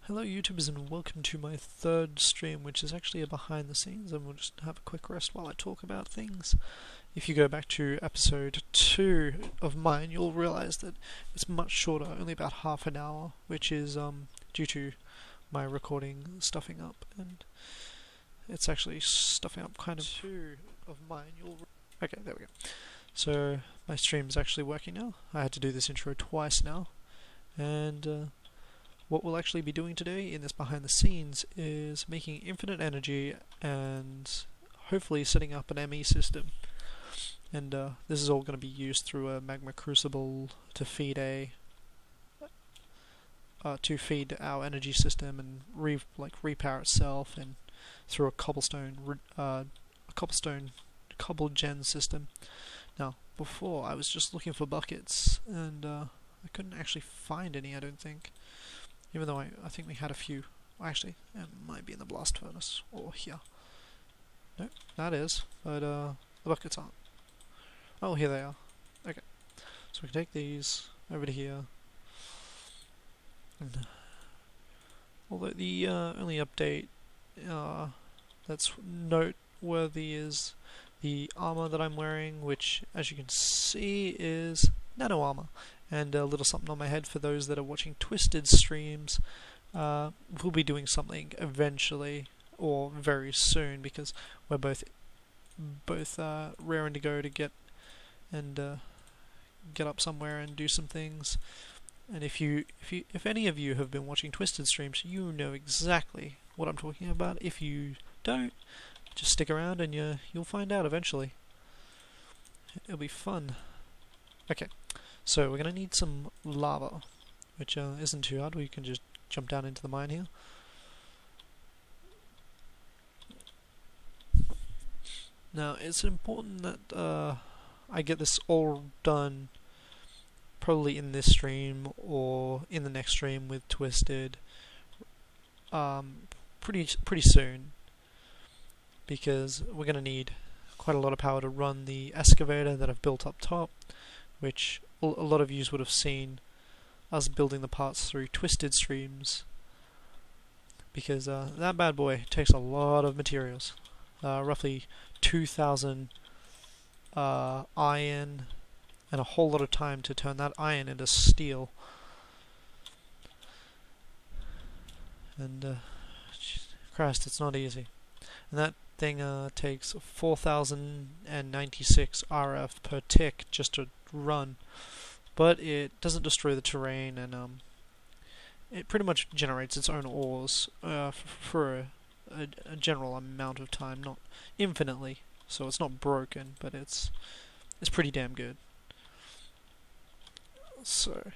Hello YouTubers and welcome to my third stream, which is actually a behind the scenes, and we'll just have a quick rest while I talk about things. If you go back to episode 2 of mine, you'll realise that it's much shorter, only about half an hour, which is due to my recording stuffing up, and it's actually stuffing up kind of 2 of mine. Okay, there we go. So my stream's actually working now. I had to do this intro twice now, and what we'll actually be doing today in this behind the scenes is making infinite energy and hopefully setting up an ME system. And this is all going to be used through a magma crucible to feed our energy system and repower itself, and through a cobblestone gen system. Now, before I was just looking for buckets, and I couldn't actually find any, I don't think. Even though I think we had a few. Actually, it might be in the blast furnace, or here. No, that is, but the buckets aren't. Oh, here they are. Okay, so we can take these over to here. And although the only update that's noteworthy is the armor that I'm wearing, which, as you can see, is nano armor. And a little something on my head for those that are watching Twisted streams. We'll be doing something eventually, or very soon, because we're both raring to go to get up somewhere and do some things. And if any of you have been watching Twisted streams, you know exactly what I'm talking about. If you don't, just stick around and you'll find out eventually. It'll be fun. Okay. So we're going to need some lava, which isn't too hard. We can just jump down into the mine here. Now, it's important that I get this all done probably in this stream or in the next stream with Twisted pretty soon, because we're going to need quite a lot of power to run the excavator that I've built up top, which a lot of you would have seen us building the parts through Twisted streams, because that bad boy takes a lot of materials, roughly 2,000 iron, and a whole lot of time to turn that iron into steel. And Christ, it's not easy. And that thing takes 4,096 RF per tick just to run. But it doesn't destroy the terrain, and it pretty much generates its own ores for a general amount of time, not infinitely. So it's not broken, but it's pretty damn good. So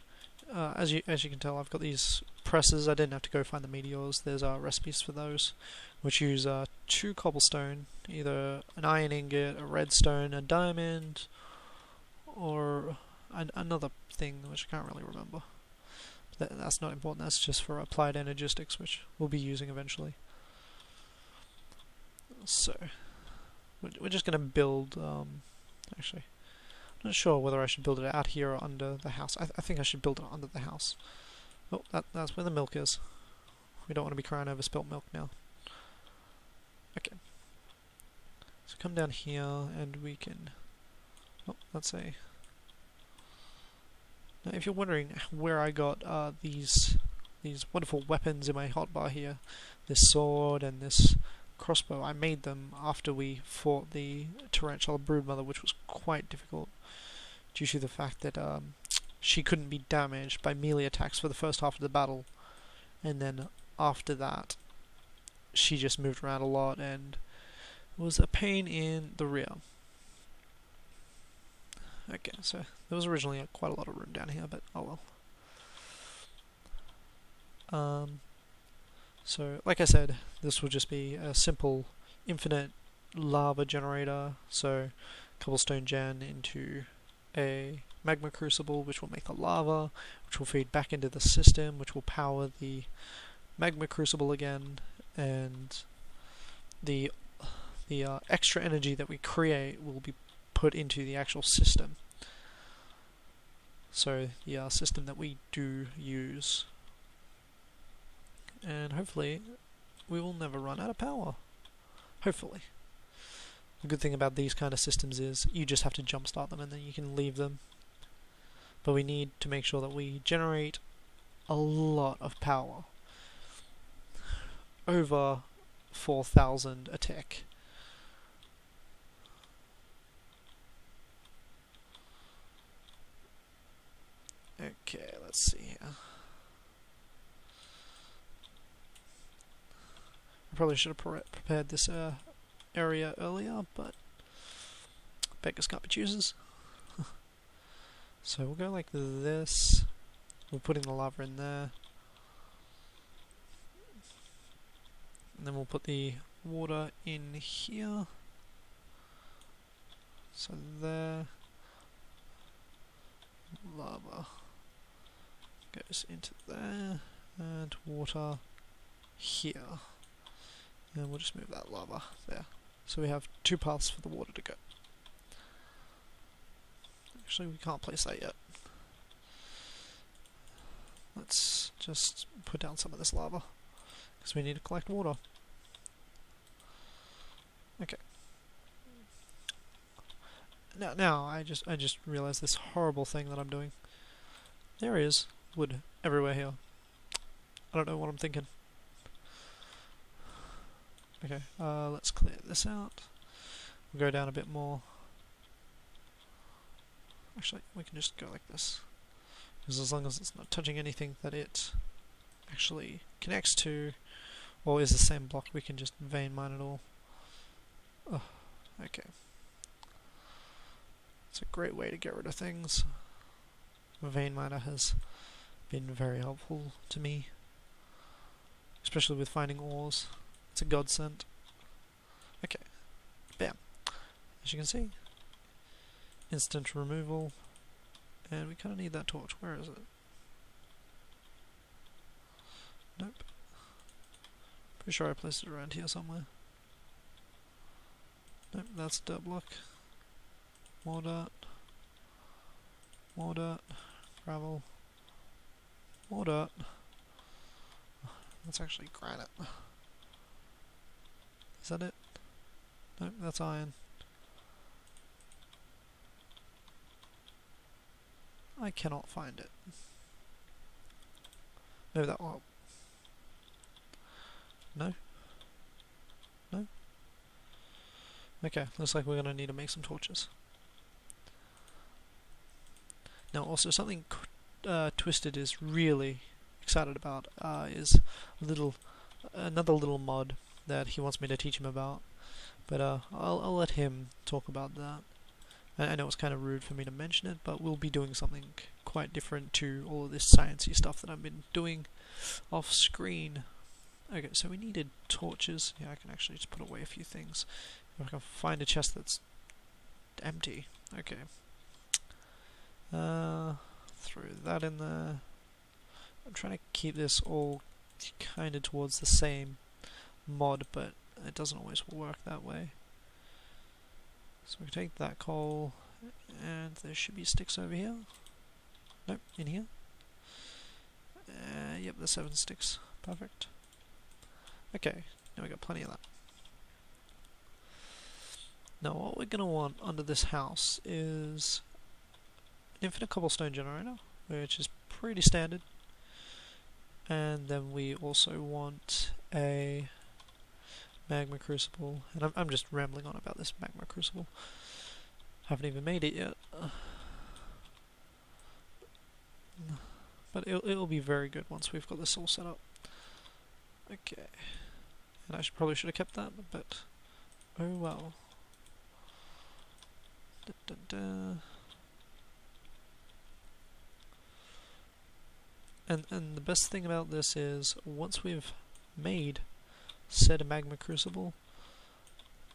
as you can tell, I've got these presses. I didn't have to go find the meteors. There's recipes for those, which use 2 cobblestone, either an iron ingot, a redstone, a diamond, or another thing which I can't really remember. That's not important. That's just for applied energistics, which we'll be using eventually. So we're just going to build. Actually, I'm not sure whether I should build it out here or under the house. I think I should build it under the house. Oh, that's where the milk is. We don't want to be crying over spilt milk now. Okay. So come down here and we can. Oh, let's say. Now, if you're wondering where I got these wonderful weapons in my hotbar here, this sword and this crossbow, I made them after we fought the tarantula broodmother, which was quite difficult due to the fact that she couldn't be damaged by melee attacks for the first half of the battle, and then after that she just moved around a lot and was a pain in the rear. Okay, so there was originally quite a lot of room down here, but oh well. So, like I said, this will just be a simple infinite lava generator. So, cobblestone gen into a magma crucible, which will make the lava, which will feed back into the system, which will power the magma crucible again, and the extra energy that we create will be put into the actual system. So the system that we do use and hopefully we will never run out of power. Hopefully. The good thing about these kind of systems is you just have to jumpstart them and then you can leave them. But we need to make sure that we generate a lot of power. Over 4,000 a tick. Okay, let's see here. I probably should have prepared this area earlier, but beggars can't be choosers. So we'll go like this. We're putting the lava in there. And then we'll put the water in here. So there. Lava goes into there. And water here. And we'll just move that lava there. So we have two paths for the water to go. Actually, we can't place that yet. Let's just put down some of this lava, because we need to collect water. Okay. Now I just realized this horrible thing that I'm doing. There is wood everywhere here. I don't know what I'm thinking. Okay, let's clear this out. We'll go down a bit more. Actually, we can just go like this. Because as long as it's not touching anything that it actually connects to, or is the same block, we can just vein mine it all. Oh, okay. It's a great way to get rid of things. A vein miner has been very helpful to me, especially with finding ores. It's a godsend. Okay, bam. As you can see, instant removal, and we kind of need that torch. Where is it? Nope. Pretty sure I placed it around here somewhere. Nope, that's dirt block. More dirt. More dirt. Gravel. More dirt. That's actually granite. Is that it? Nope, that's iron. I cannot find it. Maybe that one. No? No? Okay, looks like we're going to need to make some torches. Now also something Twisted is really excited about is another little mod that he wants me to teach him about. But I'll let him talk about that. I know it's kind of rude for me to mention it, but we'll be doing something quite different to all of this sciencey stuff that I've been doing off screen. Okay, so we needed torches. Yeah, I can actually just put away a few things. If I can find a chest that's empty. Okay. Throw that in there. I'm trying to keep this all kind of towards the same mod, but it doesn't always work that way. So we can take that coal, and there should be sticks over here. Nope, in here. Yep, there's 7 sticks. Perfect. Okay, now we got plenty of that. Now what we're going to want under this house is an infinite cobblestone generator, which is pretty standard. And then we also want a magma crucible, and I'm just rambling on about this magma crucible. Haven't even made it yet, but it'll be very good once we've got this all set up. Okay, and I probably should have kept that, but oh well. And the best thing about this is once we've made said magma crucible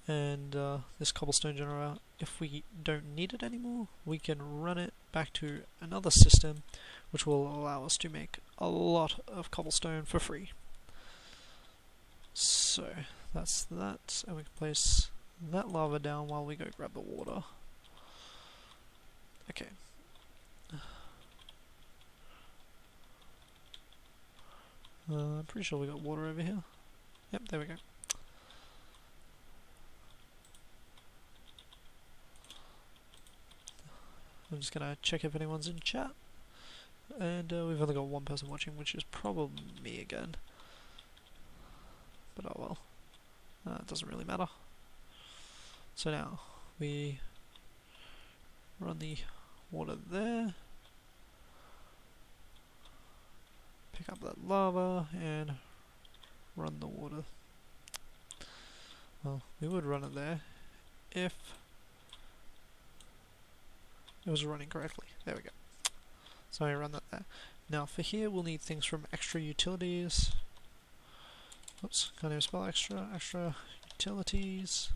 and this cobblestone generator, if we don't need it anymore, we can run it back to another system which will allow us to make a lot of cobblestone for free. So that's that, and we can place that lava down while we go grab the water. Okay. I'm pretty sure we got water over here. Yep, there we go. I'm just gonna check if anyone's in chat. And we've only got one person watching, which is probably me again. But oh well. It doesn't really matter. So now, we run the water there. Pick up that lava and run the water. Well, we would run it there if it was running correctly. There we go. So I run that there. Now for here we'll need things from extra utilities. Oops, can't even spell extra. Extra utilities.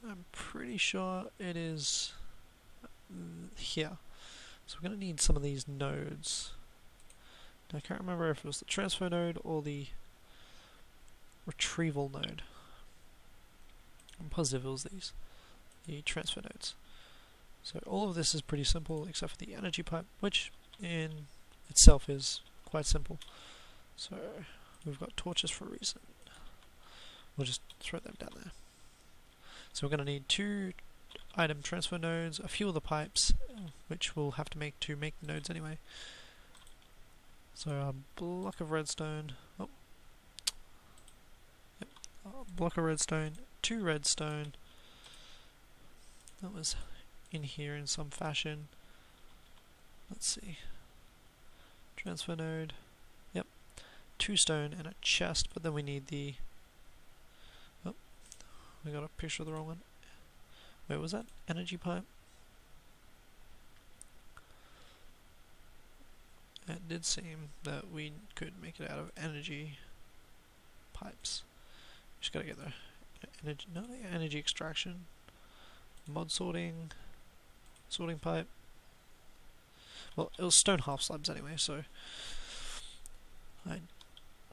I'm pretty sure it is here. So we're going to need some of these nodes. Now I can't remember if it was the transfer node or the retrieval node. I'm positive it was these. The transfer nodes. So all of this is pretty simple except for the energy pipe, which in itself is quite simple. So we've got torches for a reason. We'll just throw them down there. So we're going to need 2 item transfer nodes, a few of the pipes, which we'll have to make nodes anyway. So a block of redstone. Oh. Yep. A block of redstone, 2 redstone. That was in here in some fashion. Let's see. Transfer node. Yep. 2 stone and a chest, but then we need the... Oh, we got a picture of the wrong one. Wait, was that energy pipe? It did seem that we could make it out of energy pipes. Just gotta get the energy, no, energy extraction, mod sorting, sorting pipe. Well, it was stone half slabs anyway, so I'm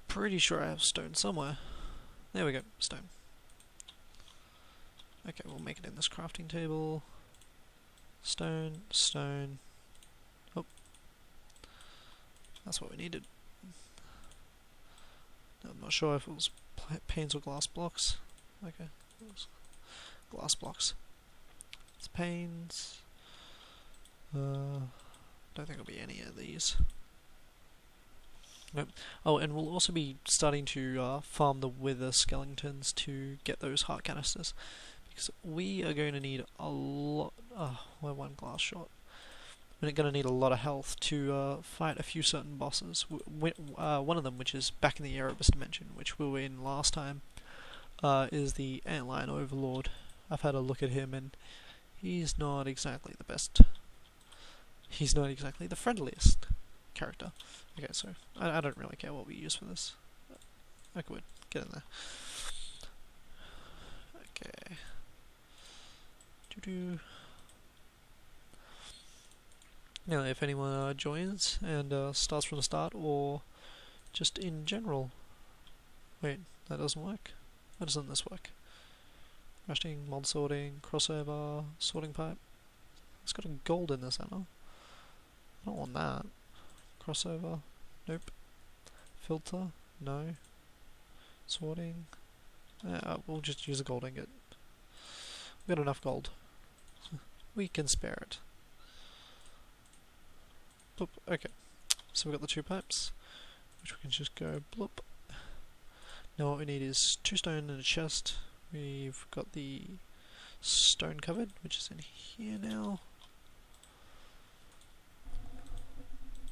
pretty sure I have stone somewhere. There we go, stone. Okay, we'll make it in this crafting table. Stone, stone. Oh, that's what we needed. I'm not sure if it was panes or glass blocks. Okay, it was glass blocks. It's panes. Don't think there'll be any of these. Nope. Oh, and we'll also be starting to farm the wither skeletons to get those heart canisters. Because we are going to need a lot... we're 1 glass short. We're going to need a lot of health to fight a few certain bosses. One of them, which is back in the Erebus dimension, which we were in last time, is the Antlion Overlord. I've had a look at him and he's not exactly the best. He's not exactly the friendliest character. Okay, so I don't really care what we use for this. I could get in there. Okay. Now, if anyone joins and starts from the start, or just in general. Wait, that doesn't work. Why doesn't this work? Crafting, mod sorting, crossover, sorting pipe. It's got a gold in this, Anna. I don't want that. Crossover, nope. Filter, no. Sorting. We'll just use a gold ingot. We've got enough gold. We can spare it. Bloop. Okay, so we've got the 2 pipes, which we can just go bloop. Now what we need is 2 stone and a chest. We've got the stone covered, which is in here now.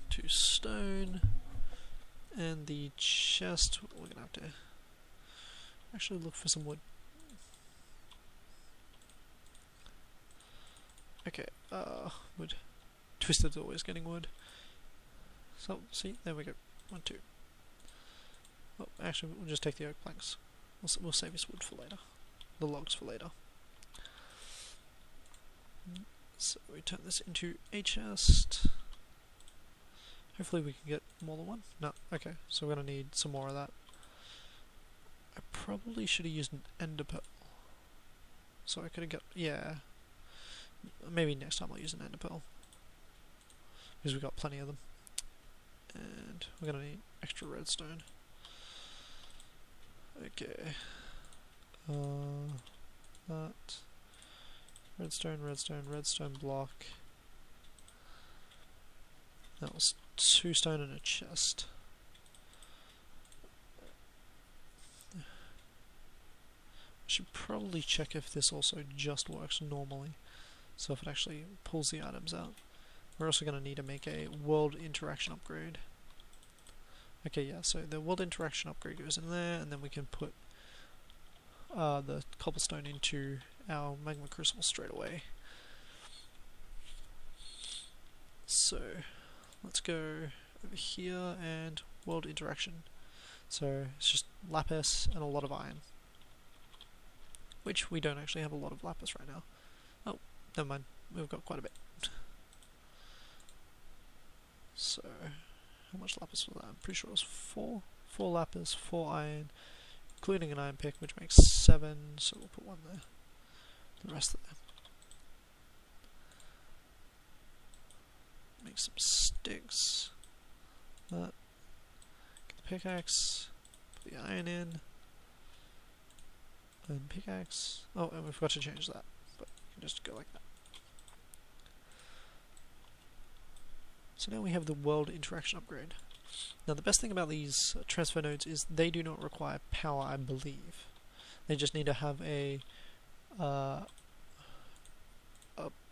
2 stone, and the chest, we're gonna have to actually look for some wood. Okay, wood. Twisted's always getting wood. So, see, there we go. 1, 2. Oh, actually, we'll just take the oak planks. We'll save this wood for later. The logs for later. So we turn this into a chest. Hopefully we can get more than one. No, okay, so we're going to need some more of that. I probably should have used an ender pearl. So I could have got, yeah. Maybe next time I'll use an ender pearl. Because we've got plenty of them. and we're going to need extra redstone. Okay. That. Redstone, redstone, redstone block. That was 2 stone and a chest. I should probably check if this also just works normally. So if it actually pulls the items out. We're also going to need to make a world interaction upgrade. Okay, yeah, so the world interaction upgrade goes in there, and then we can put the cobblestone into our magma crucible straight away. So let's go over here and world interaction. So it's just lapis and a lot of iron, which we don't actually have a lot of lapis right now. Oh, never mind, we've got quite a bit. So how much lapis was that? I'm pretty sure it was 4. 4 lapis, 4 iron, including an iron pick, which makes 7, so we'll put 1 there. The rest there. Make some sticks. That. Get the pickaxe. Put the iron in. And pickaxe. Oh, and we forgot to change that, but you can just go like that. So now we have the world interaction upgrade. Now the best thing about these transfer nodes is they do not require power, I believe. They just need to have a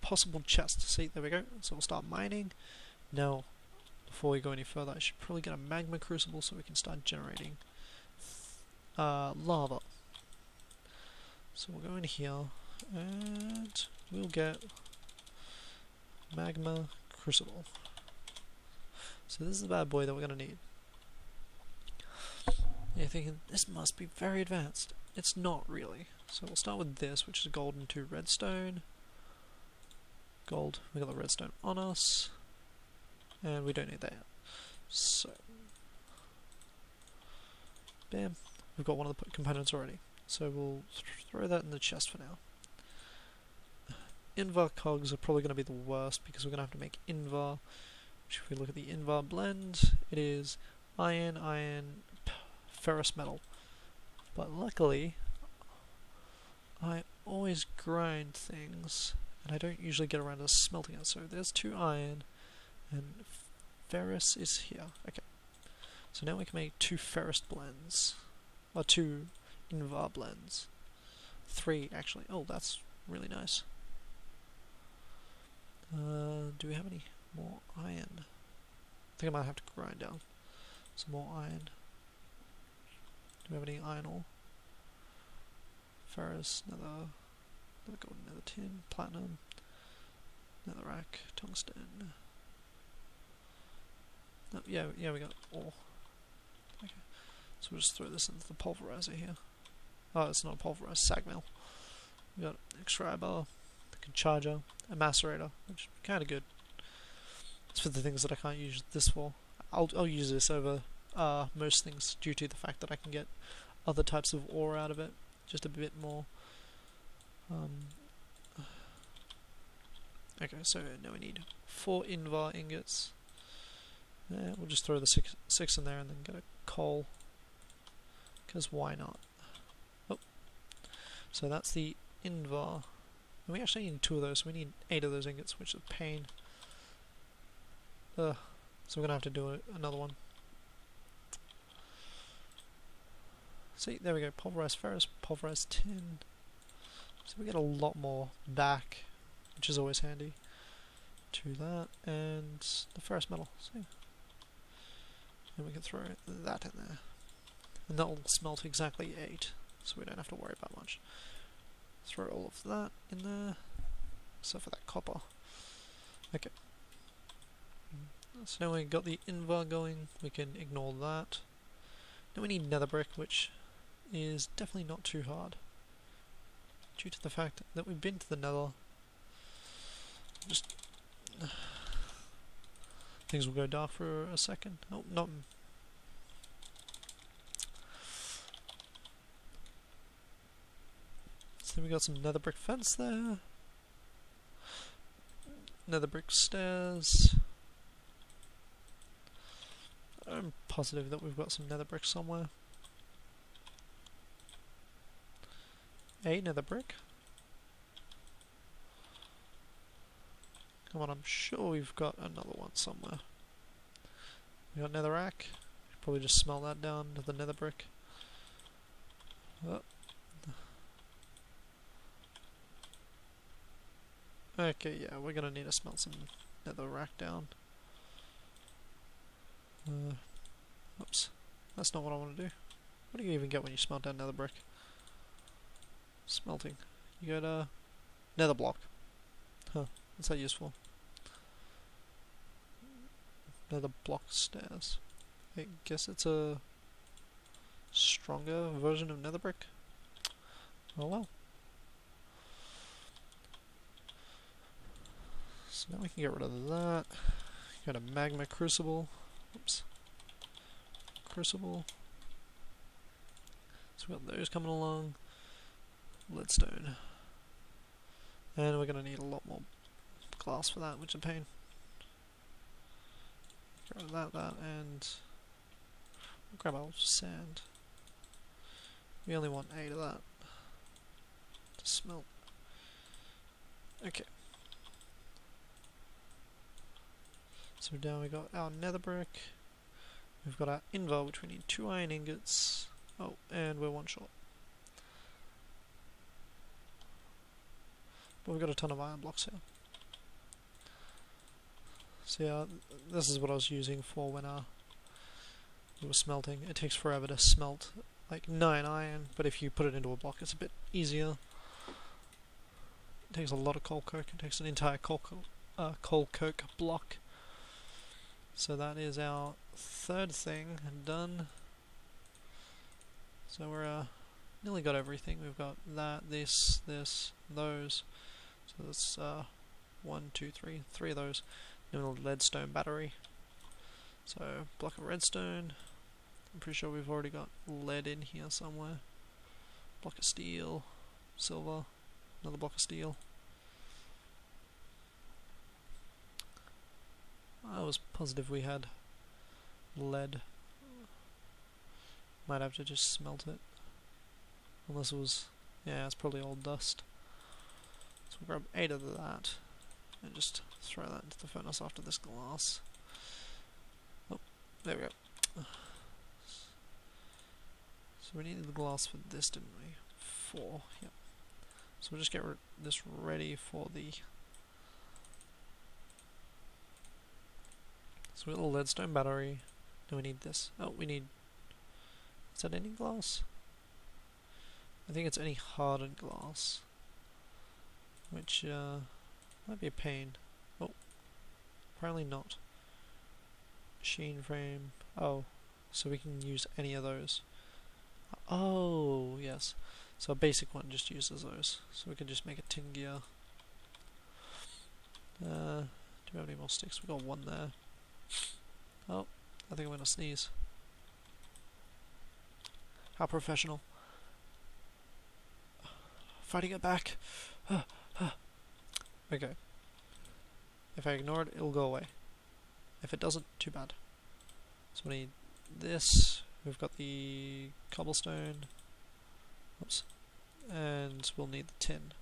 possible chest. See, there we go. So we'll start mining. Now, before we go any further, I should probably get a magma crucible so we can start generating lava. So we'll go in here and we'll get magma crucible. So this is the bad boy that we're going to need. You're thinking, this must be very advanced. It's not really. So we'll start with this, which is gold and 2 redstone. Gold, we got the redstone on us. And we don't need that. So, bam. We've got one of the components already. So we'll throw that in the chest for now. Invar cogs are probably going to be the worst because we're going to have to make invar. Which if we look at the invar blend, it is iron, ferrous metal. But luckily, I always grind things, and I don't usually get around to smelting it. So there's 2 iron, and ferrous is here. Okay. So now we can make 2 ferrous blends. Or 2 invar blends. 3 actually. Oh, that's really nice. Do we have any more iron? I think I might have to grind down some more iron. Do we have any iron ore? Ferrous, nether gold, nether tin, platinum, netherrack, tungsten. No, yeah, we got ore. Okay, so we'll just throw this into the pulverizer here. Oh, it's not a pulverizer, sag mill. We got extractor, the charger, a macerator, which is kind of good. It's for the things that I can't use this for. I'll use this over most things due to the fact that I can get other types of ore out of it, just a bit more. Okay, so now we need 4 invar ingots. We'll just throw the 6 in there and then get a coal, because why not? Oh, so that's the invar. And we actually need 2 of those, so we need 8 of those ingots, which is a pain. So we're going to have to do another one. See, there we go, pulverized ferrous, pulverized tin. So we get a lot more back, which is always handy. To that, and the ferrous metal. See? And we can throw that in there. And that will smelt exactly 8, so we don't have to worry about much. Throw all of that in there, except for that copper. Okay. So now we've got the invar going, we can ignore that. Now we need nether brick, which is definitely not too hard, due to the fact that we've been to the nether. Just things will go dark for a second. Oh, not. So we got some nether brick fence there. Nether brick stairs. I'm positive that we've got some nether brick somewhere. A nether brick? Come on, I'm sure we've got another one somewhere. We got netherrack. Probably just smelt that down to the nether brick. Oh. Okay, yeah, we're gonna need to smelt some netherrack down. Oops. That's not what I want to do. What do you even get when you smelt down nether brick? Smelting. You get a nether block. Huh. What's that useful? Nether block stairs. I guess it's a stronger version of nether brick. Oh well. So now we can get rid of that. Got a magma crucible. Oops. Crucible. So we got those coming along. Leadstone. And we're going to need a lot more glass for that, which is a pain. Get rid of that, and we'll grab our sand. We only want 8 of that to smelt. Okay. So down we got our nether brick. We've got our invar, which we need 2 iron ingots. Oh, and we're 1 short. But we've got a ton of iron blocks here. So yeah, this is what I was using for when we were smelting. It takes forever to smelt like 9 iron, but if you put it into a block it's a bit easier. It takes a lot of coal coke. It takes an entire coal coke block. So that is our 3rd thing done. So we're nearly got everything. We've got that, this, those. So that's 1, 2, 3 of those. Then a leadstone battery. So block of redstone. I'm pretty sure we've already got lead in here somewhere. Block of steel, silver, another block of steel. I was positive we had lead. Might have to just smelt it. Unless it was... yeah, it's probably all dust. So we'll grab 8 of that. And just throw that into the furnace after this glass. Oh, there we go. So we needed the glass for this, didn't we? 4, yep. So we'll just get this ready for the... so we got a leadstone battery. Then we need this. Oh, we need... is that any glass? I think it's any hardened glass. Which, might be a pain. Oh, apparently not. Sheen frame. Oh, so we can use any of those. Oh, yes. So a basic one just uses those. So we can just make a tin gear. Do we have any more sticks? We got 1 there. Oh, I think I'm gonna sneeze. How professional. Fighting it back. Okay. If I ignore it, it'll go away. If it doesn't, too bad. So we need this. We've got the cobblestone. Oops. And we'll need the tin.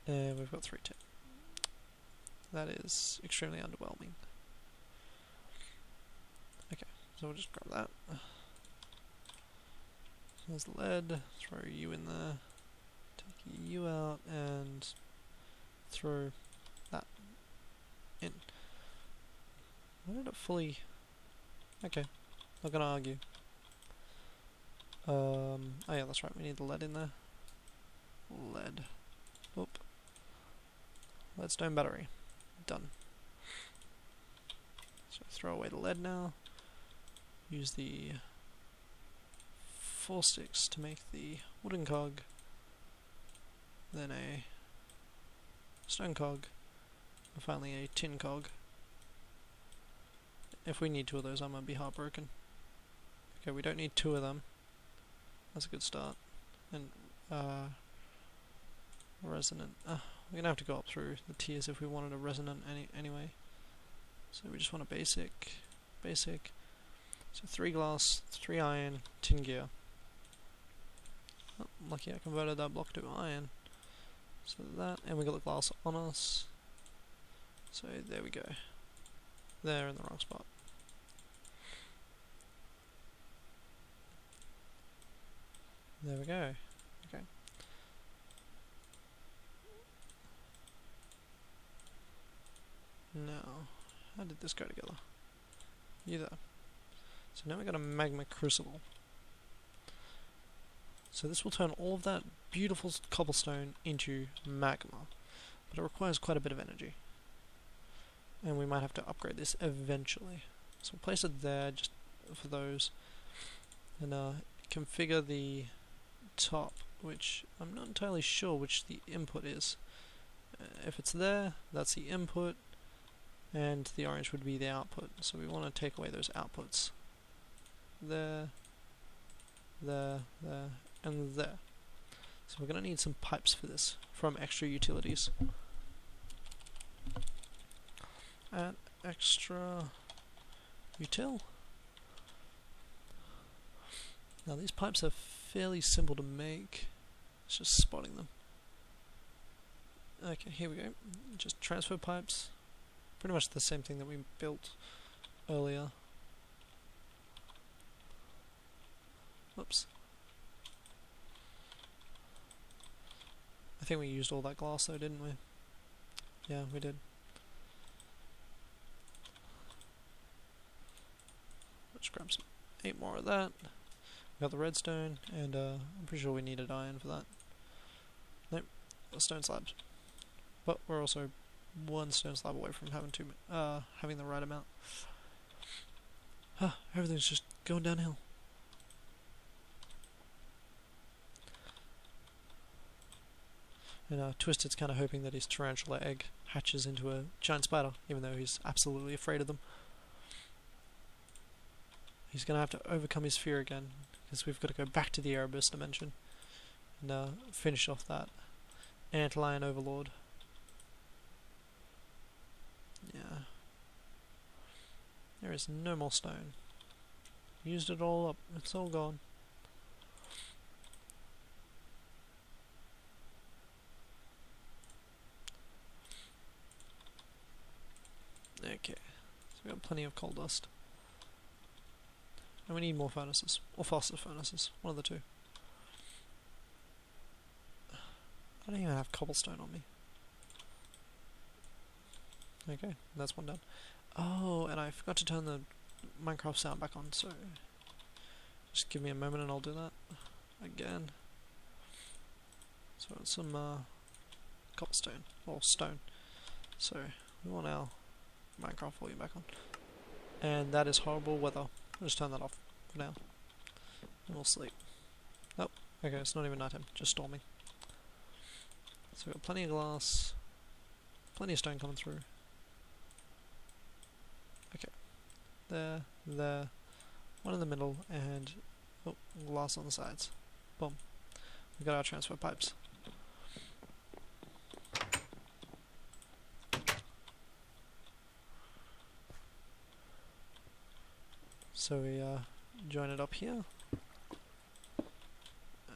And we've got 3 tin. That is extremely underwhelming. Okay, so we'll just grab that. There's the lead, throw you in there, take you out, and throw that in. Why did it fully... okay, not gonna argue. Oh yeah, that's right, we need the lead in there. Lead. Oop. Leadstone battery. Done. So throw away the lead now. Use the 4 sticks to make the wooden cog, then a stone cog, and finally a tin cog. If we need 2 of those, I'm gonna be heartbroken. Okay, we don't need 2 of them. That's a good start. And resonant. we're gonna have to go up through the tiers if we wanted a resonant anyway. So we just want a basic. So 3 glass, 3 iron, tin gear. Oh, lucky I converted that block to iron. So that, and we got the glass on us. So there we go. There in the wrong spot. There we go. Okay. Now, how did this go together? You there. So now we've got a magma crucible. So this will turn all of that beautiful cobblestone into magma, but it requires quite a bit of energy. And we might have to upgrade this eventually. So we'll place it there just for those. And configure the top, which I'm not entirely sure which the input is. If it's there, that's the input, and the orange would be the output. So we want to take away those outputs. There, and there. So we're going to need some pipes for this from extra utilities. Add extra util. Now these pipes are fairly simple to make. It's just spotting them. Okay, here we go. Just transfer pipes. Pretty much the same thing that we built earlier. Oops. I think we used all that glass though, didn't we? Yeah, we did. Let's grab some 8 more of that. We got the redstone, and I'm pretty sure we needed iron for that. Nope, stone slabs. But we're also 1 stone slab away from having the right amount. Everything's just going downhill. And Twisted's kind of hoping that his tarantula egg hatches into a giant spider, even though he's absolutely afraid of them. He's going to have to overcome his fear again, because we've got to go back to the Erebus dimension and finish off that antlion overlord. Yeah. There is no more stone. Used it all up. It's all gone. Okay. So we've got plenty of coal dust. And we need more furnaces. Or faster furnaces. One of the two. I don't even have cobblestone on me. Okay, that's one done. Oh, and I forgot to turn the Minecraft sound back on, so just give me a moment and I'll do that again. So it's some cobblestone, or stone. So we want our Minecraft volume back on. And that is horrible weather. I'll just turn that off for now. And we'll sleep. Oh, okay, it's not even nighttime, just storming. So we've got plenty of glass, plenty of stone coming through. Okay, there, one in the middle, and glass on the sides. Boom. We've got our transfer pipes. So we join it up here.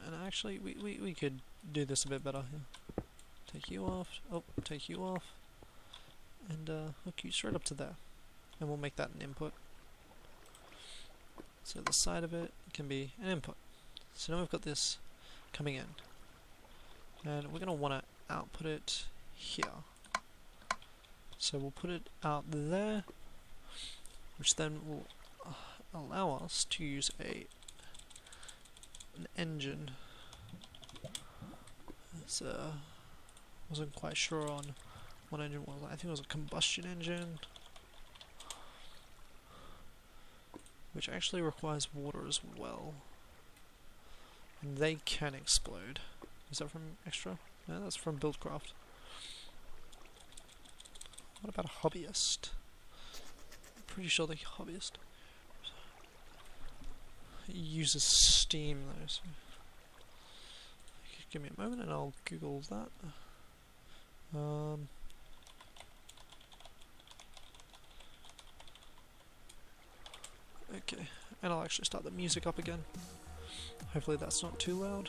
And actually, we could do this a bit better here. Take you off, take you off, and hook you straight up to there. And we'll make that an input. So the side of it can be an input. So now we've got this coming in. And we're going to want to output it here. So we'll put it out there, which then will allow us to use an engine. So wasn't quite sure on what engine was. I think it was a combustion engine, which actually requires water as well, and they can explode. Is that from extra? No, that's from Buildcraft. What about a hobbyist? I'm pretty sure the hobbyist uses steam though, so give me a moment and I'll Google that. Okay, and I'll actually start the music up again. Hopefully that's not too loud.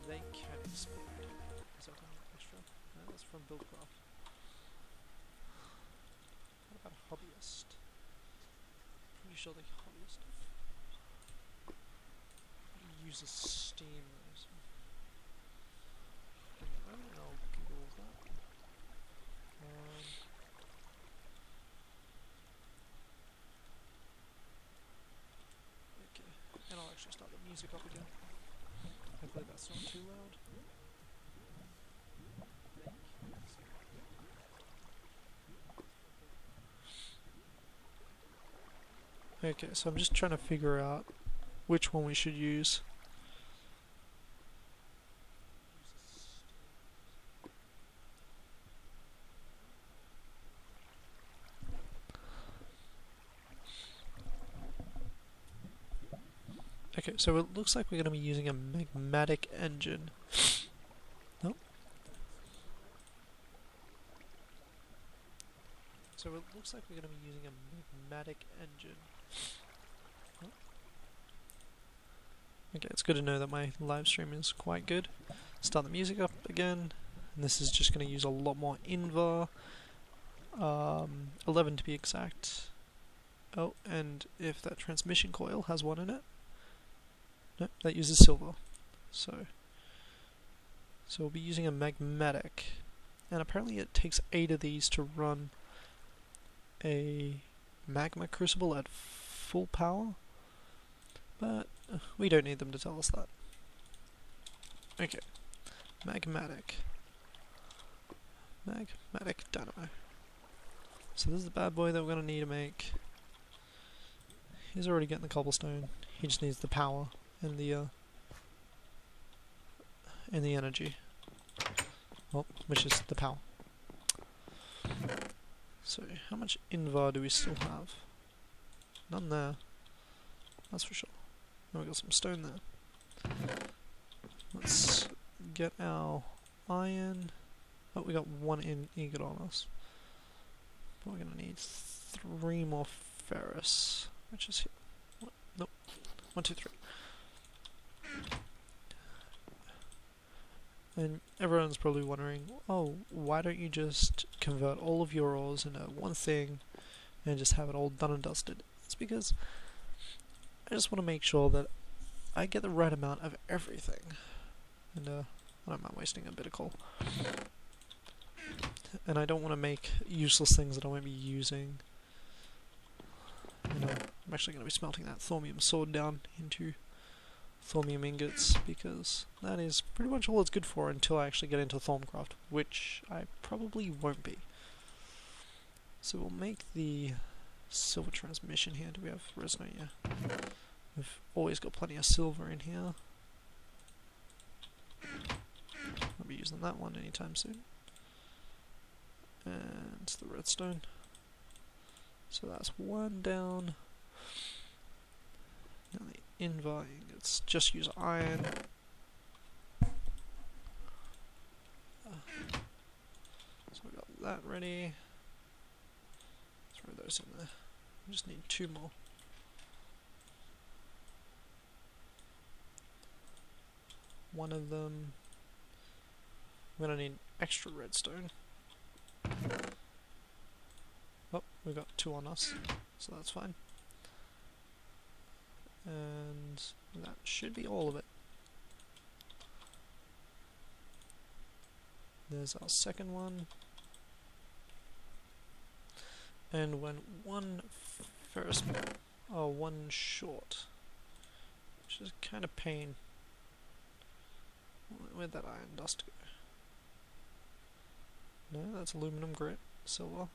They can explode. Is that an extra? No, that's from Buildcraft. What about a hobbyist? Pretty sure the hobbyist uses Steam. I'll Google that. Okay, and I'll actually start the music up again. Hopefully that's not too loud. Okay, so I'm just trying to figure out which one we should use. Okay, so it looks like we're going to be using a magmatic engine. No? So it looks like we're going to be using a magmatic engine. Oh. Okay, it's good to know that my live stream is quite good. Start the music up again, and this is just going to use a lot more invar. 11 to be exact. Oh, and if that transmission coil has one in it, nope, that uses silver. So we'll be using a magmatic, and apparently it takes 8 of these to run a magma crucible at full power, but we don't need them to tell us that. Okay, magmatic dynamo. So this is the bad boy that we're going to need to make. He's already getting the cobblestone. He just needs the power and the energy. Well, which is the power. So how much invar do we still have? None there. That's for sure. And we got some stone there. Let's get our iron. Oh, we got 1 ingot on us. But we're gonna need 3 more ferrous, which is here. What? Nope. 1, 2, 3. And everyone's probably wondering, oh, why don't you just convert all of your ores into one thing and just have it all done and dusted? It's because I just want to make sure that I get the right amount of everything. And I don't mind wasting a bit of coal. And I don't want to make useless things that I won't be using. And I'm actually going to be smelting that thormium sword down into thormium ingots, because that is pretty much all it's good for until I actually get into Thorncraft, which I probably won't be. So we'll make the silver transmission here. Do we have redstone? Yeah. We've always got plenty of silver in here. I'll be using that one anytime soon. And the redstone. So that's 1 down. Now the invar ingots, just use iron. So we got that ready. Throw those in there. We just need 2 more. One of them. We're gonna need extra redstone. Oh, we got 2 on us, so that's fine. And that should be all of it. There's our second one. And when 1 1 short, which is kind of pain. Where'd that iron dust go? No, that's aluminum, grit, silver.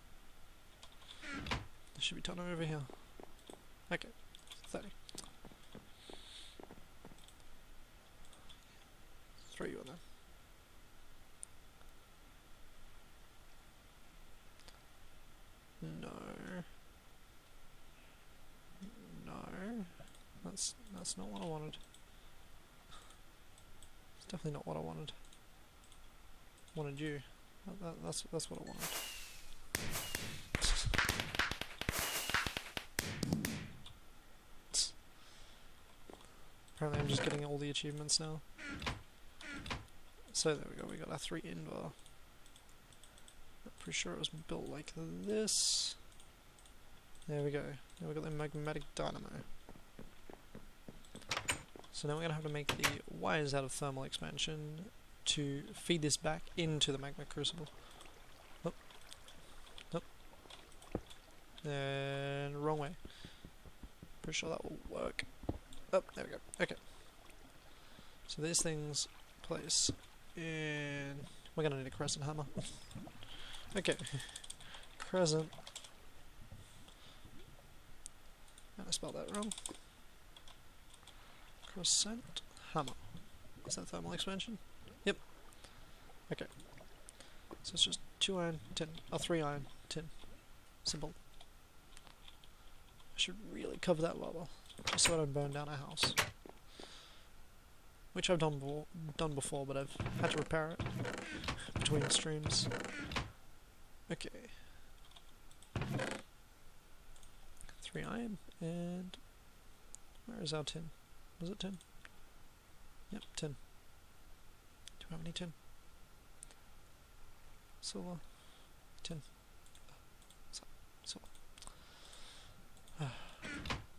This should be done over here. Okay, 30. Throw you in there. No. No. That's not what I wanted. It's definitely not what I wanted. wanted you. That's what I wanted. Apparently I'm just getting all the achievements now. So there we go, we got our 3 invar. I'm pretty sure it was built like this. There we go. Now we got the magmatic dynamo. So now we're going to have to make the wires out of thermal expansion to feed this back into the magma crucible. Oh. Oh. And wrong way. Pretty sure that will work. Oh, there we go. Okay. So these things place in... We're going to need a crescent hammer. Okay. Crescent. And I spelled that wrong. Crescent hammer. Is that thermal expansion? Yep. Okay. So it's just 2 iron, tin. Oh, 3 iron, tin. Simple. I should really cover that lava, just so I don't burn down our house. Which I've done before, but I've had to repair it between streams. Okay. 3 iron, and where is our tin? Was it tin? Yep, tin. Do we have any tin? Silver. Tin. Silver.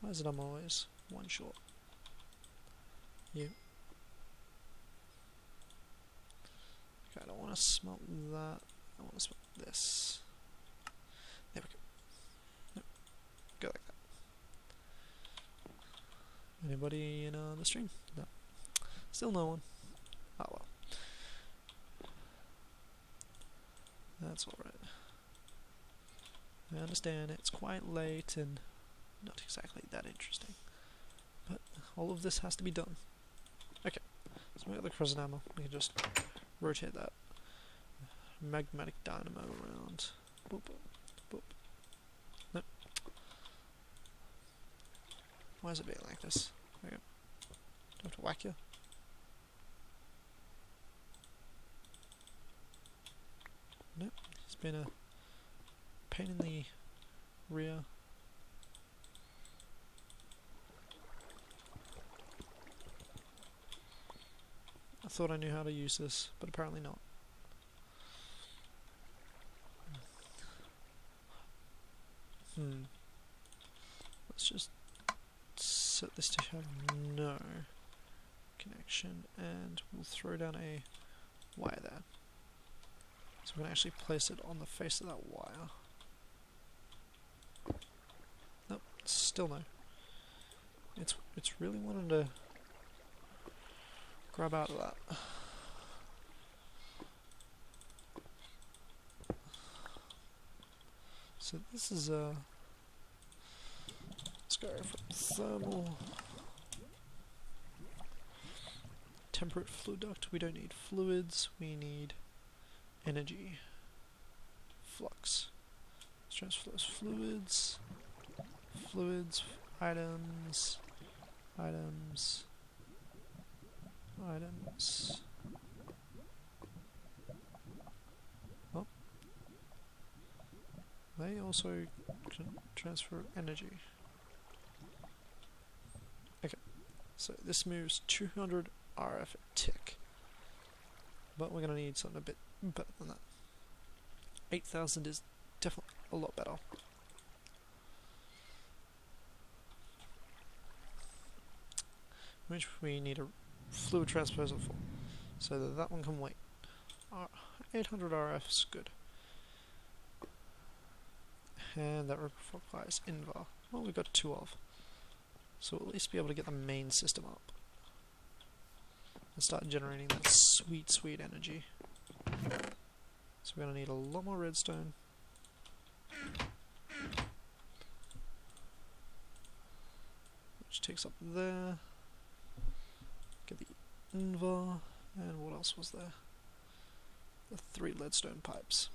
Why is it I'm always one short? You. Okay, I don't want to smelt that. I want to smelt this. There we go. Nope. Go like that. Anybody in the stream? No. Still no one. Oh well. That's alright. I understand it's quite late and not exactly that interesting. But all of this has to be done. Okay. So we got the crescent hammer. We can just rotate that magmatic dynamo around. Boop, boop. Nope. Why is it being like this? There we go. Do I have to whack you? Nope. It's been a pain in the rear. I thought I knew how to use this, but apparently not. Let's just set this to have no connection, and we'll throw down a wire there. So we're going to actually place it on the face of that wire. Nope, still no. It's really wanting to grab out of that. So this is let's go from thermal. Temperate fluid duct. We don't need fluids, we need energy. Flux. Let's transfer those fluids. Fluids, items, items, items. Oh. They also can transfer energy. Okay. So this moves 200 RF a tick. But we're going to need something a bit better than that. 8,000 is definitely a lot better. Which we need a fluid transposer for. So that one can wait. 800 RF is good. And that requires invar. Well, we've got 2 of. So we'll at least be able to get the main system up. And start generating that sweet, sweet energy. So we're going to need a lot more redstone. Which takes up there. Get the invar. And what else was there? The 3 leadstone pipes.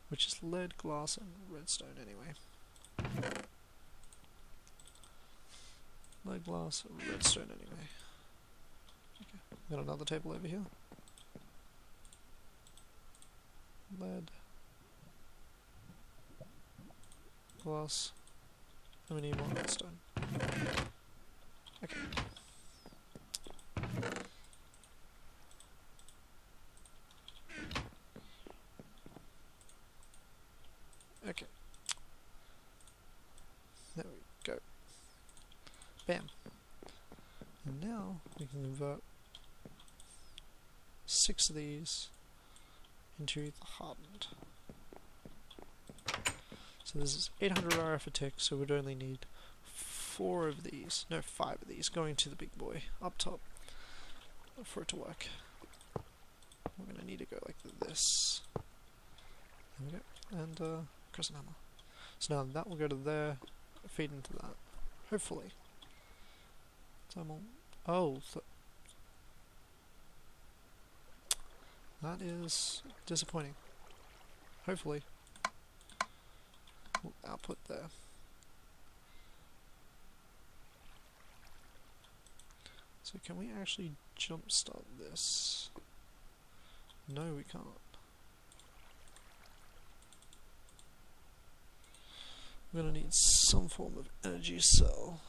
Which is lead, glass, and redstone anyway. Lead, glass, redstone anyway. Okay, got another table over here. lead, glass, and we need more redstone. Okay. Okay. There we go. Bam. And now we can convert 6 of these into the hardened. So this is 800 RF a tick, so we'd only need 4 of these, no 5 of these, going to the big boy up top for it to work. We're going to need to go like this. There we go. And crescent hammer. So now that will go to there, feed into that. Hopefully. Oh, that is disappointing. Hopefully, we'll output there. So can we actually jumpstart this? No, we can't. We're gonna need some form of energy cell.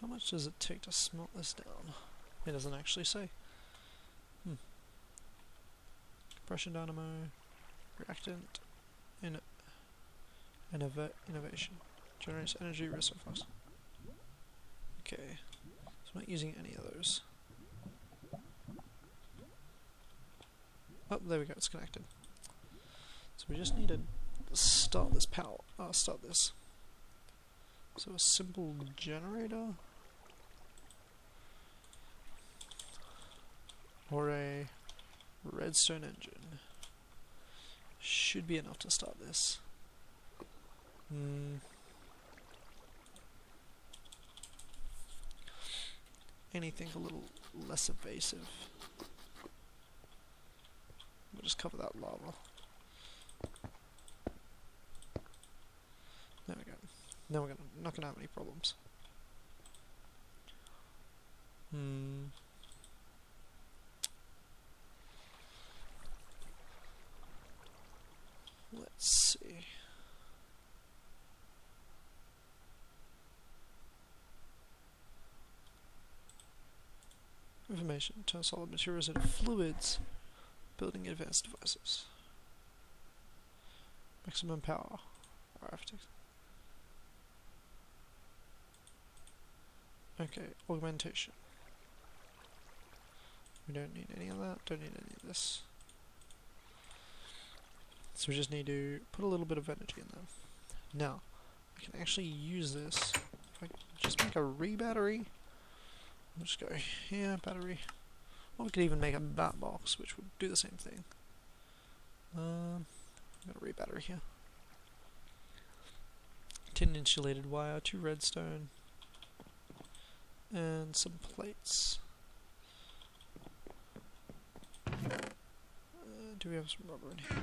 How much does it take to smelt this down? It doesn't actually say. Compression dynamo, reactant, innovation. Generates energy resource. Okay, so I'm not using any of those. Oh, there we go, it's connected. So we just need to start this power. Start this. So a simple generator, or a redstone engine should be enough to start this. Anything a little less evasive. We'll just cover that lava. There we go. Now we're not gonna have any problems. Let's see. Information. Turn solid materials into fluids. Building advanced devices. Maximum power. Okay, augmentation. We don't need any of that, don't need any of this. So we just need to put a little bit of energy in there. Now, we can actually use this. If I just make a re-battery, we'll just go here, battery. Or we could even make a bat box, which would do the same thing. I've got a re-battery here. Tin insulated wire, 2 redstone, and some plates. Do we have some rubber in here?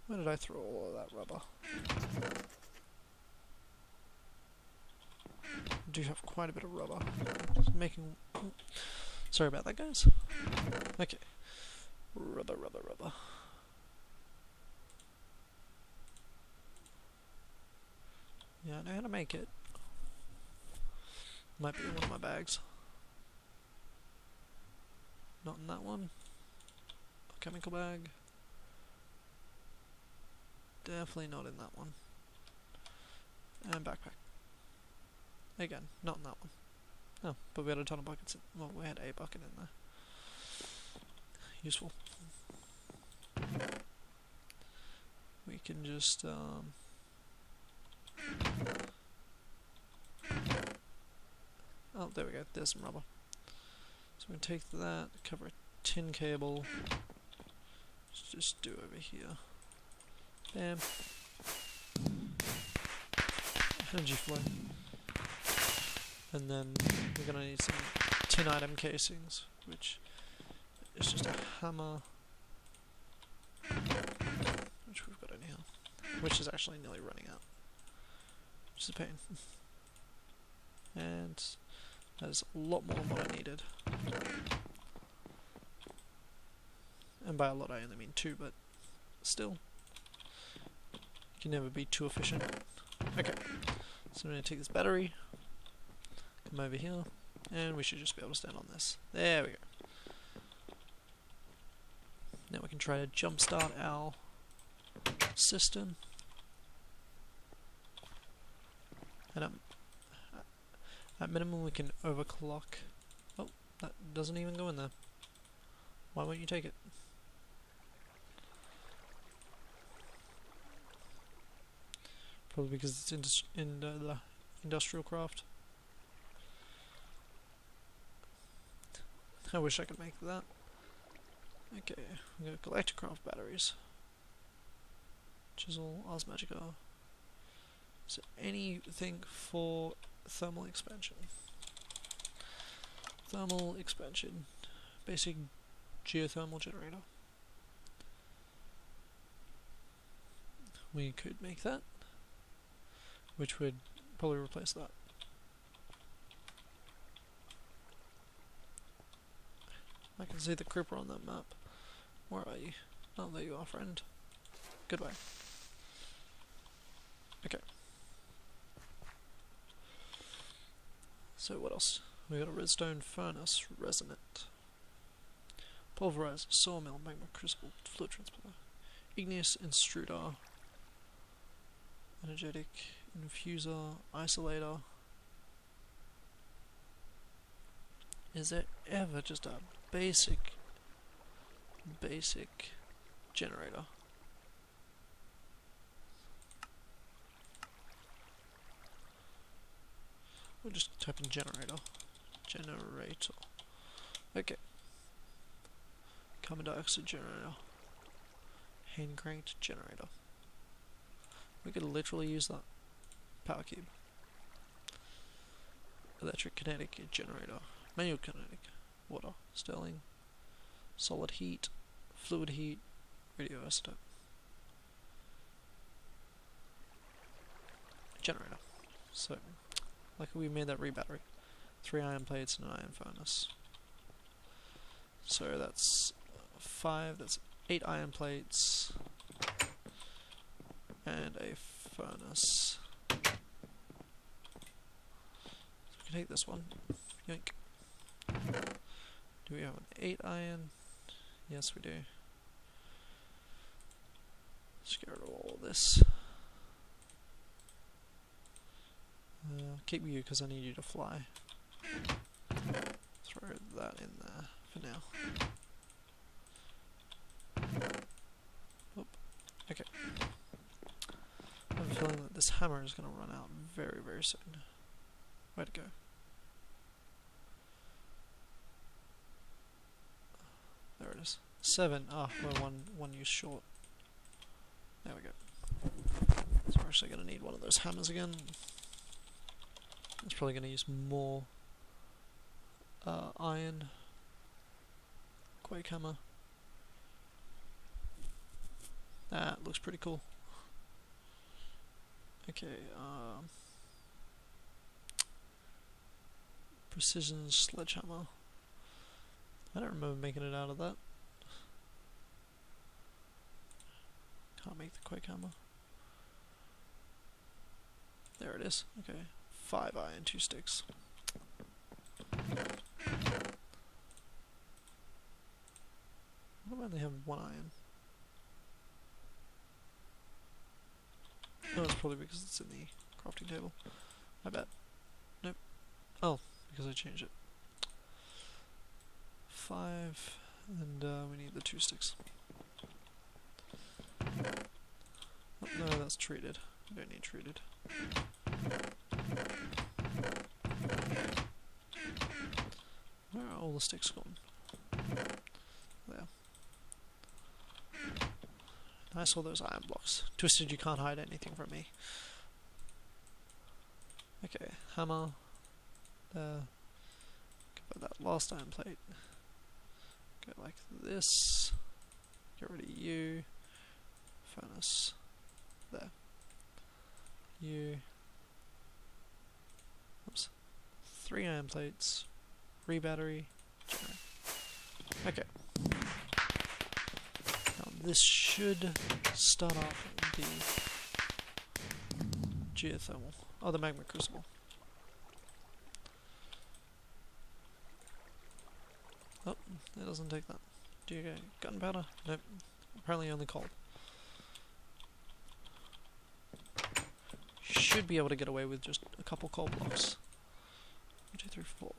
Where did I throw all of that rubber? I do have quite a bit of rubber. Just making... Sorry about that, guys. Okay. Rubber. Yeah, I know how to make it. Might be in one of my bags. Not in that one. A chemical bag. Definitely not in that one. And backpack. Again, not in that one. Oh, but we had a ton of buckets in. Well, we had a bucket in there. Useful. We can just, oh, there we go. There's some rubber. So we're going to take that, cover a tin cable. Let's just do over here. Bam. Energy flow. And then we're going to need some tin item casings, which is just a hammer, which we've got in here, which is actually nearly running out, which is a pain. And that is a lot more than what I needed. And by a lot I only mean 2, but still. You can never be too efficient. Okay, so I'm going to take this battery, come over here, and we should just be able to stand on this. There we go. Now we can try to jumpstart our system. And at minimum we can overclock. Oh, that doesn't even go in there. Why won't you take it? Probably because it's in the industrial craft. I wish I could make that. Okay, we got collector craft batteries. Chisel, Ars Magica. Is there anything for thermal expansion? Thermal expansion. Basic geothermal generator. We could make that, which would probably replace that. I can see the creeper on that map. Where are you? Oh, there you are, friend. Goodbye. Okay. So what else? We got a redstone furnace, resonant, pulverizer, sawmill, magma crucible, fluid transporter, igneous extruder, energetic infuser, isolator. Is there ever just a basic generator? We'll just type in generator. Generator. Okay. Carbon dioxide generator. Hand cranked generator. We could literally use that. Power cube. Electric kinetic generator. Manual kinetic. Water. Sterling. Solid heat. Fluid heat. Radioisotope. Generator. So, like we made that re-battery. 3 iron plates and an iron furnace. So that's 5, that's 8 iron plates and a furnace. So we can take this one. Yoink. Do we have an 8 iron? Yes, we do. Let's get rid of all of this. Keep you because I need you to fly. Throw that in there for now. Oop. Okay. I have a feeling that this hammer is going to run out very, very soon. Where'd it go? There it is. 7. Ah, we're one use short. There we go. So we're actually going to need one of those hammers again. It's probably going to use more iron. Quake hammer. That looks pretty cool. Okay, precision sledgehammer. I don't remember making it out of that. Can't make the quake hammer. There it is. Okay. 5 iron, 2 sticks. What do I only have 1 iron? No, it's probably because it's in the crafting table. I bet. Nope. Oh, because I changed it. 5, and we need the 2 sticks. Oh, no, that's treated. We don't need treated. Where are all the sticks gone? There. I saw those iron blocks. Twisted, you can't hide anything from me. Okay, hammer. There. Get that last iron plate. Go like this. Get rid of you. Furnace. There. You. Oops. 3 iron plates, re-battery, generator. Okay. Now this should start off the geothermal. Oh, the magma crucible. Oh, it doesn't take that. Do you get gunpowder? Nope. Apparently only coal. Should be able to get away with just a couple coal blocks. 1, 2, 3, 4.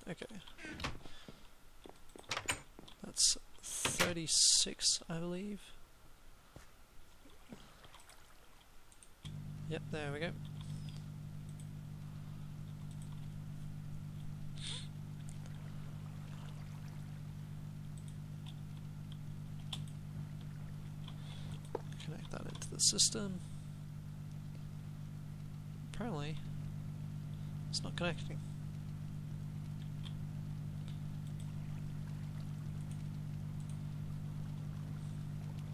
Okay. That's 36, I believe. Yep, there we go. Connect that into the system. Apparently, it's not connecting.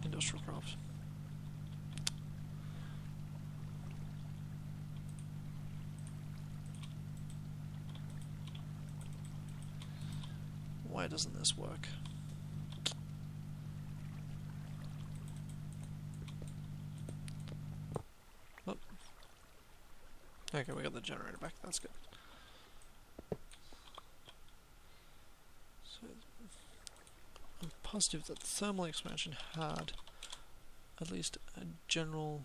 Industrial craft. Why doesn't this work? Oh. Okay, we got the generator back, that's good. So, I'm positive that thermal expansion had at least a general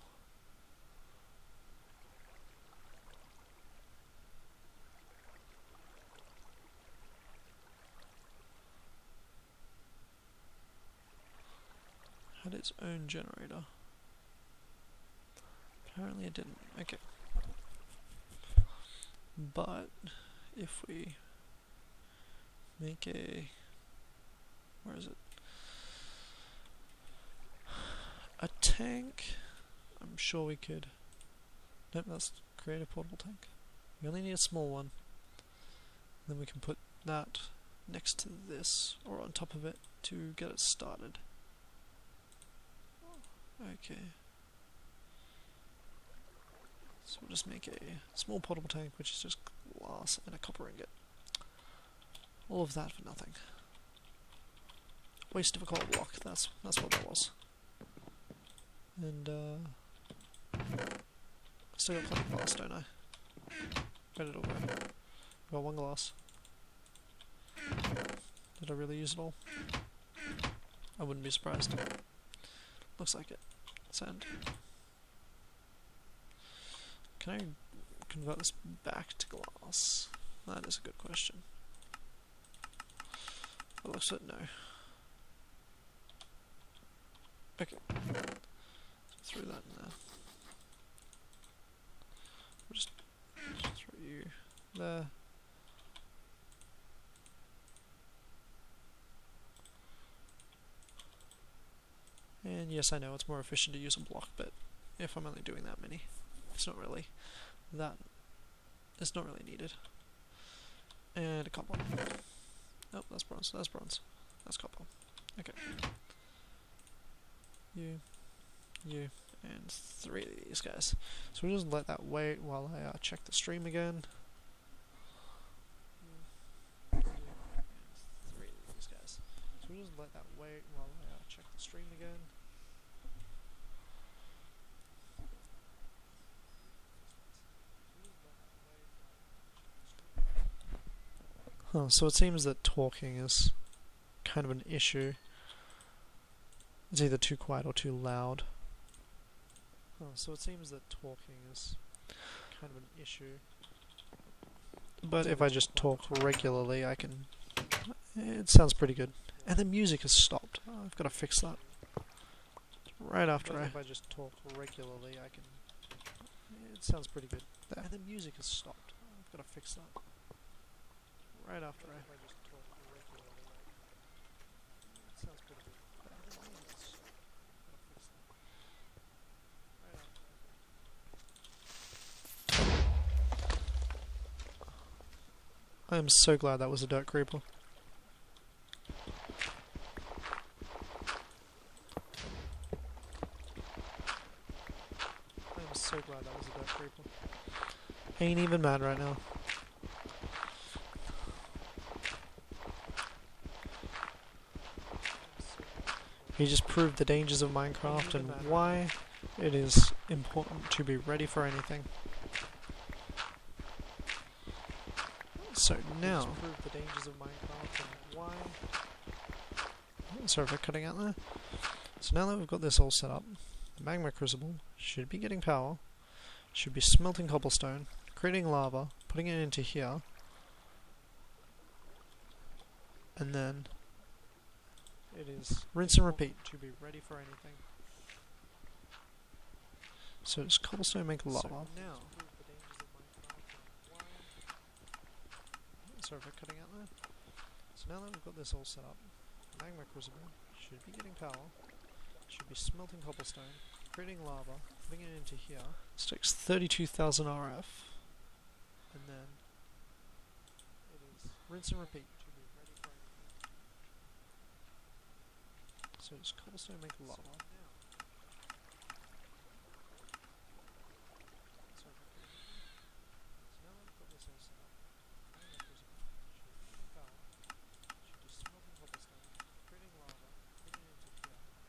had its own generator. Apparently it didn't. Okay. But if we make a, where is it? A tank, I'm sure we could. Nope, that's create a portable tank. We only need a small one. Then we can put that next to this, or on top of it, to get it started. Okay. So we'll just make a small portable tank, which is just glass and a copper ingot. All of that for nothing. Waste of a coal block, that's what that was. And I still got plenty of glass, don't I? Where did it all go? Got 1 glass. Did I really use it all? I wouldn't be surprised. Looks like it. Sand. Can I convert this back to glass? That is a good question. It looks like no. Okay. Throw that in there. We'll just throw you there. And yes, I know it's more efficient to use a block, but if I'm only doing that many, it's not really it's not really needed. And a copper. Oh, that's bronze, that's bronze. That's copper. Okay. You, and 3 of these guys. So we'll just let that wait while I check the stream again. 3 of these guys. So we'll just let that wait while I check the stream again. Oh, so it seems that talking is kind of an issue. It's either too quiet or too loud. Oh, so it seems that talking is kind of an issue. But if I just talk regularly, I can... It sounds pretty good. And the music has stopped. Oh, I've got to fix that. Right after if I just talk regularly, I can... It sounds pretty good. There. And the music has stopped. Oh, I've got to fix that. Right after I just talk regularly, it sounds pretty good. I am so glad that was a dirt creeper. I am so glad that was a dirt creeper. Ain't even mad right now. He just proved the dangers of Minecraft and why it is important to be ready for anything. So now, the dangers of Minecraft and why. Sorry for cutting out there. So now that we've got this all set up, the magma crucible should be getting power, should be smelting cobblestone, creating lava, putting it into here, and then it is rinse and repeat to be ready for anything. So does cobblestone make lava? So now, sorry for cutting out there. So now that we've got this all set up, the magma crucible should be getting power, should be smelting cobblestone, creating lava, putting it into here. This takes 32,000 RF, and then it is rinse and repeat to be ready for anything. So does cobblestone make lava?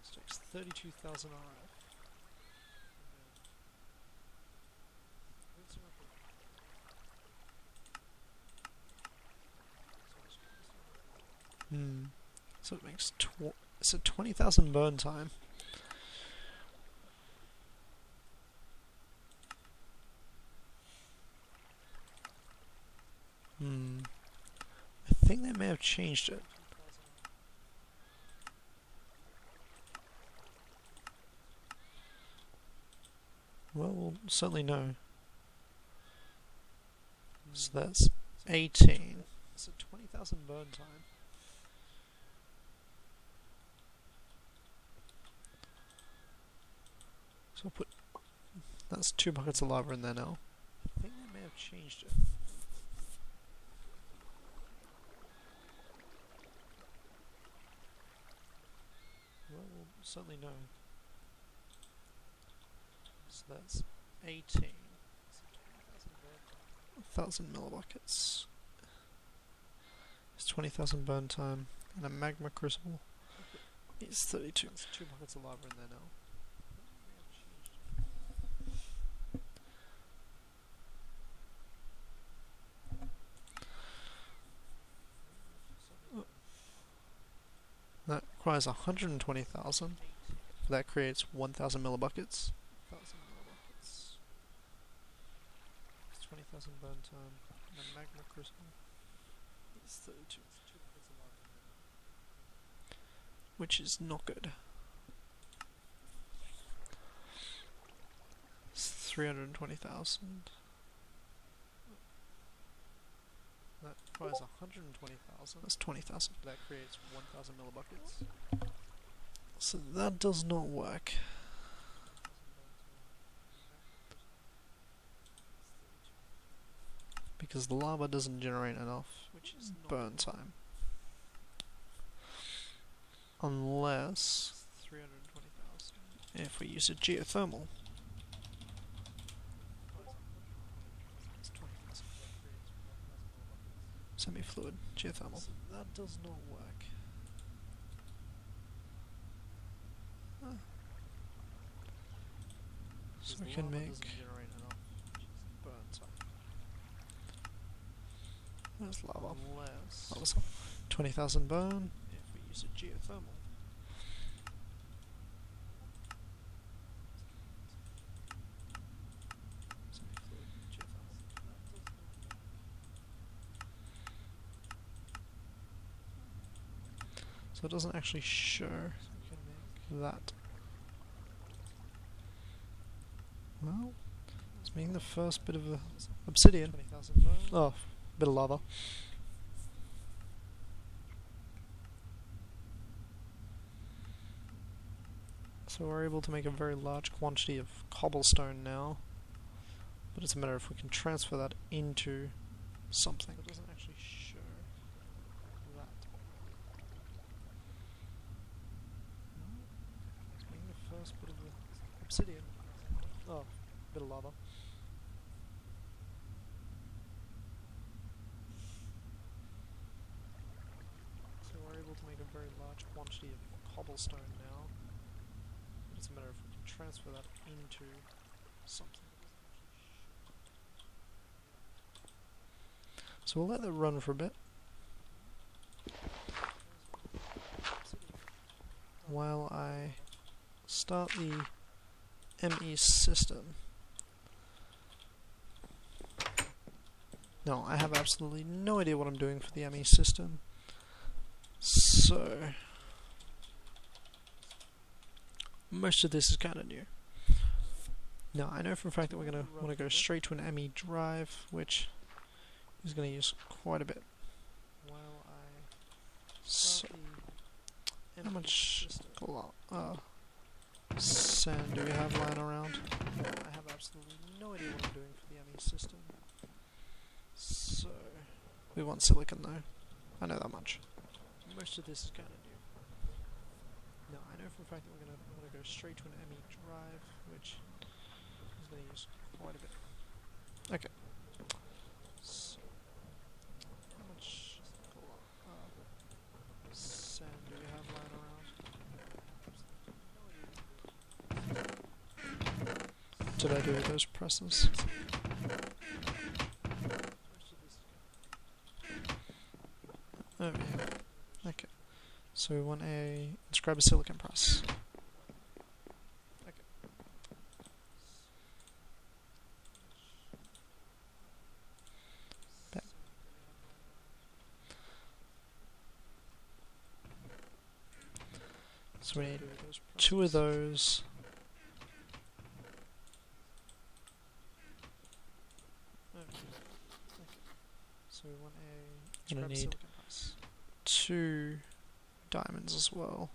So takes 32,000 RF. So it makes 20,000 burn time. I think they may have changed it. Well, we'll certainly know. So that's 18. So 20,000 burn time. So I'll put... That's 2 buckets of lava in there now. I think they may have changed it. Well, we'll certainly know. So that's 18. 1,000 millibuckets. It's 20,000 burn time, and a magma crucible is 32. There's 2 buckets of lava in there now. That requires 120,000. That creates 1,000 millibuckets. 1,000 millibuckets. It's 20,000 burn time. And a magma crucible is 32. Which is not good. It's 320,000. That requires 120,000. That's 20,000. That creates 1,000 millibuckets. So that does not work. Because the lava doesn't generate enough burn time. Unless 320,000. If we use a geothermal. Semi-fluid geothermal. So that does not work. So we can make burn time. There's lava. Unless 20,000 burn. If we use a geothermal. So it doesn't actually show that. Well, it's making the first bit of obsidian. Oh, bit of lava. So we're able to make a very large quantity of cobblestone now. But it's a matter of if we can transfer that into something. It doesn't actually show that. It's making the first bit of obsidian. Oh, bit of lava. So we're able to make a very very large quantity of cobblestone now. It's a matter of if we can transfer that into something. So we'll let that run for a bit. While I start the ME system. No, I have absolutely no idea what I'm doing for the ME system. So most of this is kind of new. Now I know for a fact that we're going to want to go straight to an ME drive, which is going to use quite a bit. So how much sand do we have lying around? I have absolutely no idea what I'm doing for the ME system. So we want silicon though. I know that much. Most of this is kind of new. Now I know for a fact that we're going to want to go straight to an ME drive, which is going to use quite a bit. Okay. So how much sand do we have lying around? Did I do those presses? Oh yeah. Okay. So we want let's grab a silicon press. Okay. Back. So we need 2 of those. So we want gonna need 2 diamonds as well.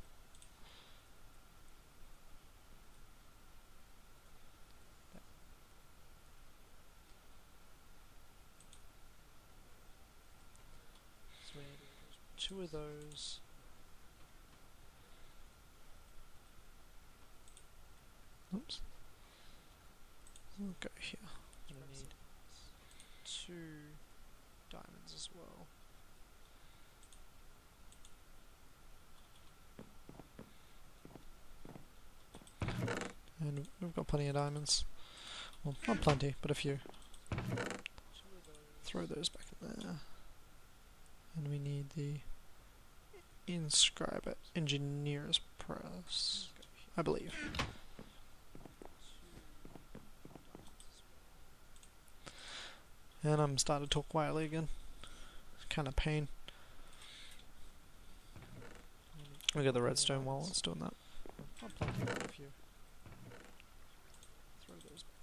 So we need 2 of those. Oops. We'll go here. I'm gonna need 2 diamonds as well. And we've got plenty of diamonds. Well, not plenty, but a few. Throw those back in there. And we need the inscribe it, engineer's press, I believe. And I'm starting to talk quietly again. Kind of pain. We got the redstone while it's doing that. Not plenty, but a few. Throw those back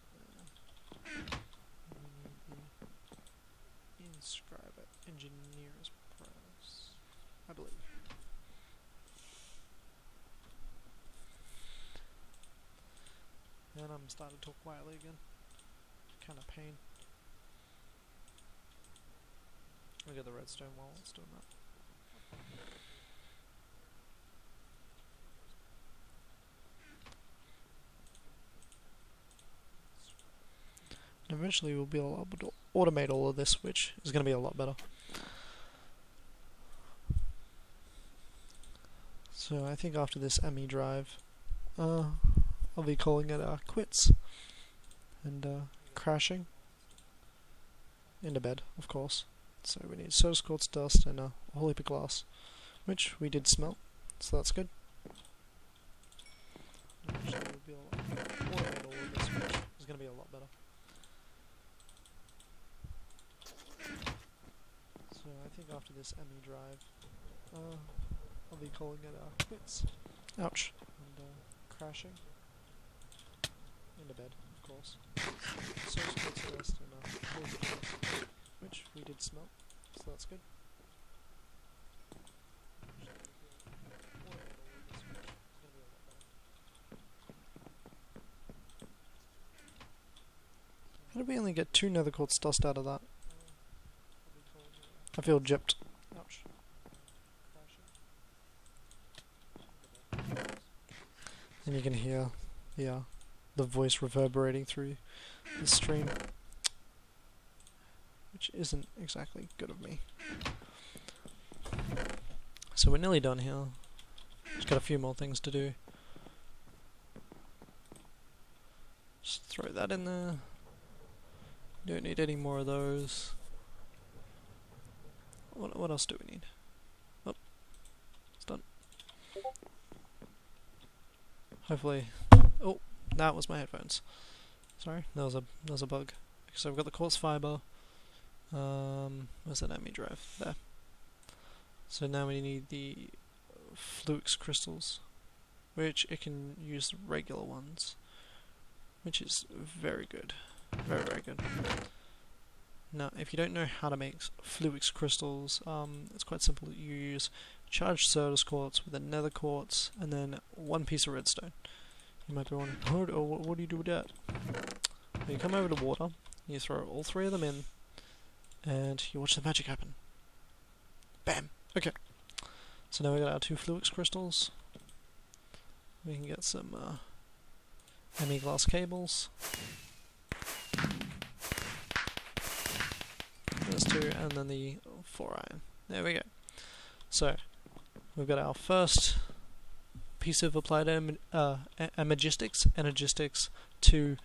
there. And we need the inscribe it, engineer's press, I believe. And I'm starting to talk quietly again. Kind of pain. We got the redstone while it's doing that. And eventually we'll be able to automate all of this, which is going to be a lot better. So I think after this ME drive, I'll be calling it quits and crashing into bed, of course. So we need soda quartz dust and a whole heap of glass, which we did smelt, so that's good. Eventually we'll be able to automate all of this, which is going to be a lot better. So I think after this ME drive, I'll be calling it quits. Ouch. And crashing into bed, of course. So splits first and whole heap of dust, which we did smelt, so that's good. How did we only get 2 nether quartz dust out of that? I feel gypped. Ouch. And you can hear the voice reverberating through the stream, which isn't exactly good of me. So we're nearly done here. Just got a few more things to do. Just throw that in there. Don't need any more of those. What else do we need? Oh, it's done. Hopefully. Oh, that was my headphones. Sorry, that was a bug. So I've got the quartz fiber. Where's that ME drive? There. So now we need the Folioed crystals, which it can use regular ones, which is very good. Very, very good. Now, if you don't know how to make Folioed crystals, it's quite simple. You use charged Certus quartz with a nether quartz, and then one piece of redstone. You might be wondering, oh, what do you do with that? Well, you come over to water, you throw all three of them in, and you watch the magic happen. Bam! Okay. So now we got our 2 Folioed crystals. We can get some ME glass cables. There's 2, and then the 4 iron. There we go. So we've got our first piece of applied energistics to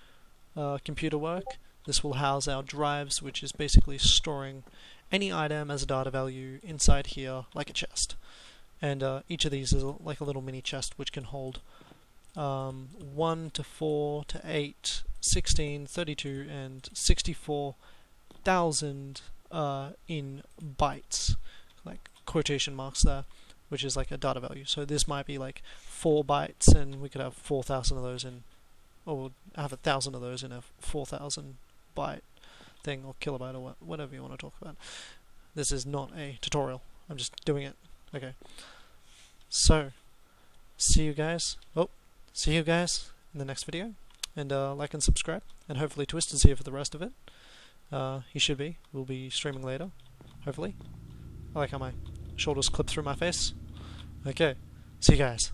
computer work. This will house our drives, which is basically storing any item as a data value inside here, like a chest. And each of these is like a little mini chest, which can hold 1 to 4 to 8, 16, 32, and 64,000 in bytes, like quotation marks there, which is like a data value. So this might be like 4 bytes, and we could have 4,000 of those in, or have 1,000 of those in a 4,000 byte thing, or kilobyte, or whatever you want to talk about. This is not a tutorial. I'm just doing it. Okay. So, see you guys in the next video, and like and subscribe, and hopefully Twist is here for the rest of it. He should be. We'll be streaming later, hopefully. I like how my shoulders clip through my face. Okay, see you guys.